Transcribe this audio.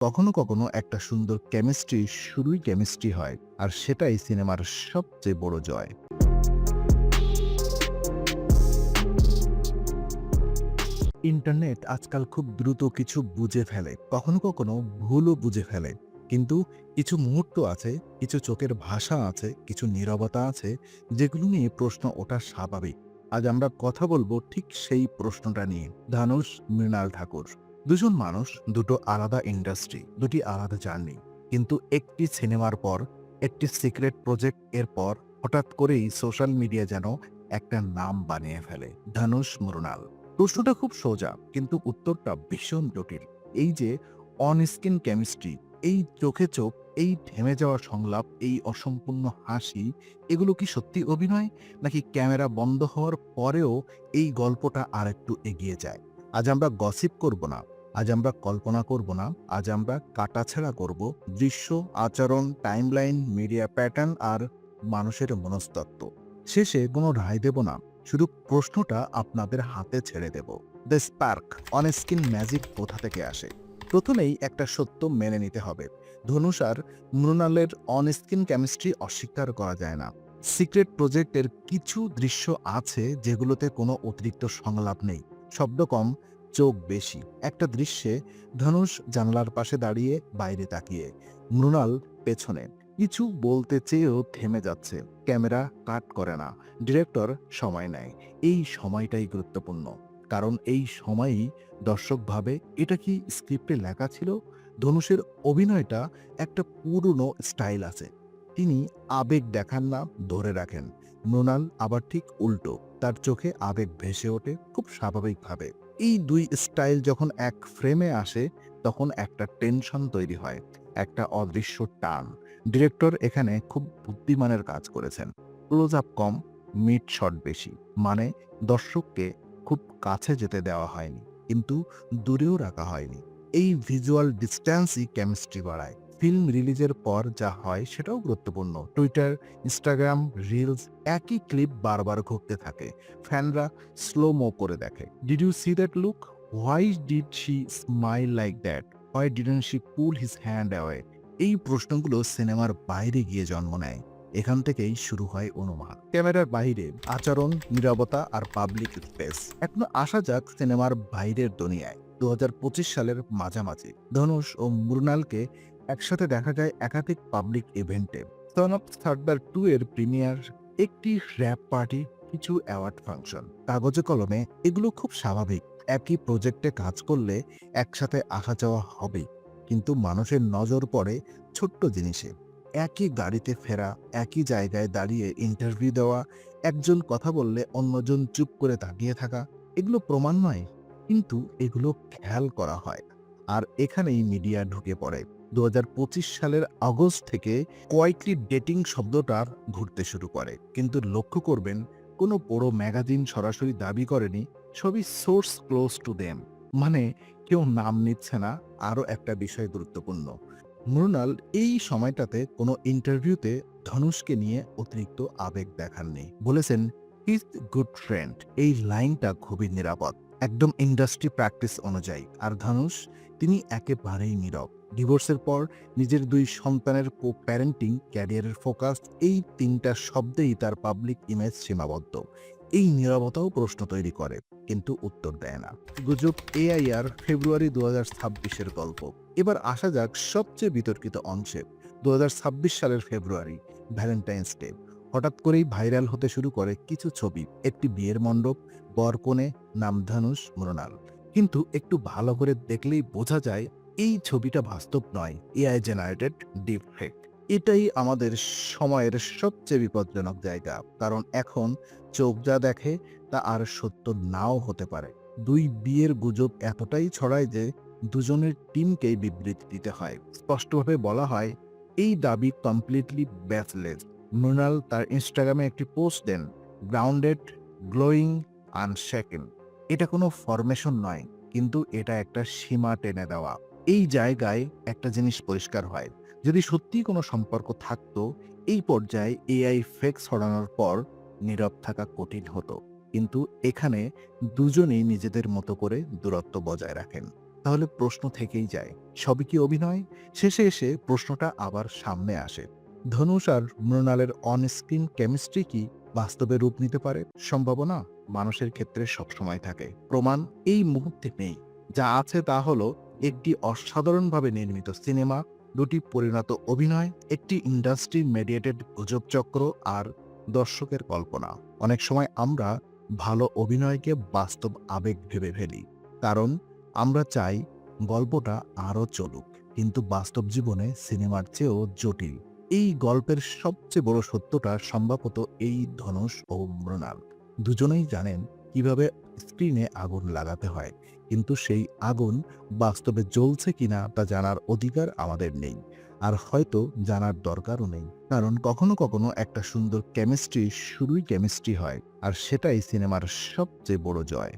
কখনো কখনো একটা সুন্দর কেমিস্ট্রি শুধুই কেমিস্ট্রি হয়, আর সেটাই সিনেমার সবচেয়ে বড় জয়। ইন্টারনেট আজকাল খুব দ্রুত কিছু বুঝে ফেলে, কখনো কখনো ভুলও বুঝে ফেলে। কিন্তু কিছু মুহূর্ত আছে, কিছু চোখের ভাষা আছে, কিছু নীরবতা আছে, যেগুলো নিয়ে প্রশ্ন ওঠা স্বাভাবিক। আজ আমরা কথা বলবো ঠিক সেই প্রশ্নটা নিয়ে। ধানুষ, মৃণাল ঠাকুর, দুজন মানুষ, দুটো আলাদা ইন্ডাস্ট্রি, দুটি আলাদা জার্নি। কিন্তু একটি সিনেমার পর, একটি সিক্রেট প্রজেক্ট এর পর হঠাৎ করেই সোশ্যাল মিডিয়া যেন একটা নাম বানিয়ে ফেলে, ধানুষ মৃণাল। প্রশ্নটা খুব সোজা, কিন্তু উত্তরটা ভীষণ জটিল। এই যে অন স্ক্রিন কেমিস্ট্রি, এই চোখে চোখ, এই থেমে যাওয়া সংলাপ, এই অসম্পূর্ণ হাসি, এগুলো কি সত্যি অভিনয়, নাকি ক্যামেরা বন্ধ হওয়ার পরেও এই গল্পটা আরেকটু এগিয়ে যায়? আজ আমরা গসিপ করব না, আজ আমরা কল্পনা করব না, আজ আমরা কাটাছেঁড়া করব দৃশ্য, আচরণ, টাইমলাইন, মিডিয়া প্যাটার্ন আর মানুষের মনস্তত্ত্ব। শেষে কোনো রায় দেব না, শুধু প্রশ্নটা আপনাদের হাতে ছেড়ে দেব। দ্য স্পার্ক, অনস্ক্রিন ম্যাজিক কোথা থেকে আসে? প্রথমেই একটা সত্য মেনে নিতে হবে, ধনুষ আর মৃণালের অনস্ক্রিন কেমিস্ট্রি অস্বীকার করা যায় না। সিক্রেট প্রজেক্টের কিছু দৃশ্য আছে যেগুলোতে কোনো অতিরিক্ত সংলাপ নেই, শব্দ কম, চোখ বেশি। একটা দৃশ্যে ধনুষ জানলার পাশে দাঁড়িয়ে বাইরে তাকিয়ে, মৃণাল পেছনে, কিছু বলতে চেয়েও থেমে যাচ্ছে। ক্যামেরা কাট করে না, ডিরেক্টর সময় নেয়। এই সময়টাই গুরুত্বপূর্ণ, কারণ এই সময়ই দর্শক ভাবে এটা কি স্ক্রিপ্টে লেখা ছিল। ধনুষের অভিনয়টা একটা পুরনো স্টাইল আছে, তিনি আবেগ দেখান না, ধরে রাখেন। মৃণাল আবার ঠিক উল্টো, তার চোখে আবেগ ভেসে ওঠে খুব স্বাভাবিকভাবে। এই দুই স্টাইল যখন এক ফ্রেমে আসে, তখন একটা টেনশন তৈরি হয়, একটা অদৃশ্য টান। ডিরেক্টর এখানে খুব বুদ্ধিমানের কাজ করেছেন। ক্লোজ আপ কম, মিড শট বেশি, মানে দর্শককে খুব কাছে যেতে দেওয়া হয়নি, কিন্তু দূরেও রাখা হয়নি। এই ভিজুয়াল ডিস্ট্যান্সই কেমিস্ট্রি বাড়ায়। ফিল্ম রিলিজের পর যা হয় সেটাও গুরুত্বপূর্ণ। টুইটার, ইনস্টাগ্রাম, রিলস, একই ক্লিপ বারবার ঘুরতে থাকে। ফ্যানরা স্লো মো করে দেখে, did you see that look, why did she smile like that, why didn't she pull his hand away. এই প্রশ্নগুলো সিনেমার বাইরে গিয়ে জন্ম নেয়। এখান থেকেই শুরু হয় অনুমান। ক্যামেরার বাইরে আচরণ, নীরবতা আর পাবলিক স্পেস। এখন আসা যাক সিনেমার বাইরের দুনিয়ায়। 2025 সালের মাঝামাঝি ধনুষ ও মৃণালকে একসাথে দেখা যায় একাধিক পাবলিক ইভেন্টে। সন অফ সার্দার 2 এর প্রিমিয়ার, একটি র‍্যাপ পার্টি, কিছু অ্যাওয়ার্ড ফাংশন। কাগজে কলমে এগুলো খুব স্বাভাবিক। একই প্রজেক্টে কাজ করলে একসাথে আসা যাওয়া হবে, কিন্তু মানুষের নজর পড়ে ছোট্ট জিনিসে। একই গাড়িতে ফেরা, একই জায়গায় দাঁড়িয়ে ইন্টারভিউ দেওয়া, একজন কথা বললে অন্যজন চুপ করে তাকিয়ে থাকা, এগুলো প্রমাণ নয়, কিন্তু এগুলো খেয়াল করা হয়। আর এখানেই মিডিয়া ঢুকে পড়ে। 2025 সালের আগস্ট থেকে কোয়াইটলি ডেটিং শব্দটা ঘুরতে শুরু করে, কিন্তু লক্ষ্য করবেন কোনো বড় ম্যাগাজিন সরাসরি দাবি করেনি, ছবি সোর্স ক্লোজ টু দেম, মানে কেউ নাম নিচ্ছে না। আরও একটা বিষয় গুরুত্বপূর্ণ, মৃণাল এই সময়টাতে কোনো ইন্টারভিউতে ধনুষকে নিয়ে অতিরিক্ত আবেগ দেখাননি। বলেছেন হিজ গুড ফ্রেন্ড, এই লাইনটা খুবই নিরাপদ, একদম ইন্ডাস্ট্রি প্র্যাকটিস অনুযায়ী। আর ধনুষ, তিনি একেবারেই নীরব। ডিভোর্সের পর নিজের দুই সন্তানের কো প্যারেন্টিং, ক্যারিয়ারের ফোকাস, এই তিনটা শব্দেই তার পাবলিক ইমেজ সীমাবদ্ধ। এই নীরবতাও প্রশ্ন তৈরি করে, কিন্তু উত্তর দেয় না। গুজব এআইআর, ফেব্রুয়ারি 2026-এর গল্প। এবার আসা যাক সবচেয়ে বিতর্কিত অংশে। 2026 সালের ফেব্রুয়ারি, ভ্যালেন্টাইন্স ডে। হঠাৎ করেই ভাইরাল হতে শুরু করে কিছু ছবি। একটি বিয়ের মণ্ডপ, বর কনে, নাম ধানুষ, মৃণাল। কিন্তু একটু ভালো করে দেখলেই বোঝা যায় এই ছবিটা বাস্তব নয়, এআই জেনারেটেড ডিপ ফেক। এটাই আমাদের সময়ের সবচেয়ে বিপজ্জনক জায়গা, কারণ এখন চোখ যা দেখে তা আর সত্য নাও হতে পারে। দুই বিয়ের গুজব এতটাই ছড়ায় যে দুজনের টিমকেই বিবৃতি দিতে হয়। স্পষ্টভাবে বলা হয়, এই দাবি কমপ্লিটলি বেসলেস। মৃণাল তার ইনস্টাগ্রামে একটি পোস্ট দেন, গ্রাউন্ডেড, গ্লোয়িং, আনশেকেন। এটা কোনো ফরমেশন নয়, কিন্তু এটা একটা সীমা টেনে দেওয়া। এই জায়গায় একটা জিনিস পরিষ্কার হয়, যদি সত্যিই কোনো সম্পর্ক থাকতো, এই পর্যায়ে এআই ফেক ছড়ানোর পর নীরব থাকা কঠিন হতো। কিন্তু এখানে দুজনেই নিজেদের মতো করে দূরত্ব বজায় রাখেন। তাহলে প্রশ্ন থেকেই যায়, সবই কি অভিনয়? শেষে এসে প্রশ্নটা আবার সামনে আসে। ধনুষ আর মৃণালের অন স্ক্রিন কেমিস্ট্রি কি বাস্তবে রূপ নিতে পারে? সম্ভাবনা মানুষের ক্ষেত্রে সবসময় থাকে, প্রমাণ এই মুহূর্তে নেই। যা আছে তা হলো একটি অসাধারণভাবে নির্মিত সিনেমা, দুটি পরিণত অভিনয়, একটি ইন্ডাস্ট্রি মেডিয়েটেড গুজব চক্র আর দর্শকের কল্পনা। অনেক সময় আমরা ভালো অভিনয়কে বাস্তব আবেগ ভেবে ফেলি, কারণ আমরা চাই গল্পটা আরও চলুক, কিন্তু বাস্তব জীবনে সিনেমার চেয়েও জটিল। এই গল্পের সবচেয়ে বড় সত্যটা সম্ভবত এই ধনুষ ও মৃণাল দুজনেই জানেন কিভাবে স্ক্রিনে আগুন লাগাতে হয়, কিন্তু সেই আগুন বাস্তবে জ্বলছে কিনা তা জানার অধিকার আমাদের নেই, আর হয়তো জানার দরকারও নেই। কারণ কখনো কখনো একটা সুন্দর কেমিস্ট্রি শুধুই কেমিস্ট্রি হয়, আর সেটাই সিনেমার সবচেয়ে বড় জয়।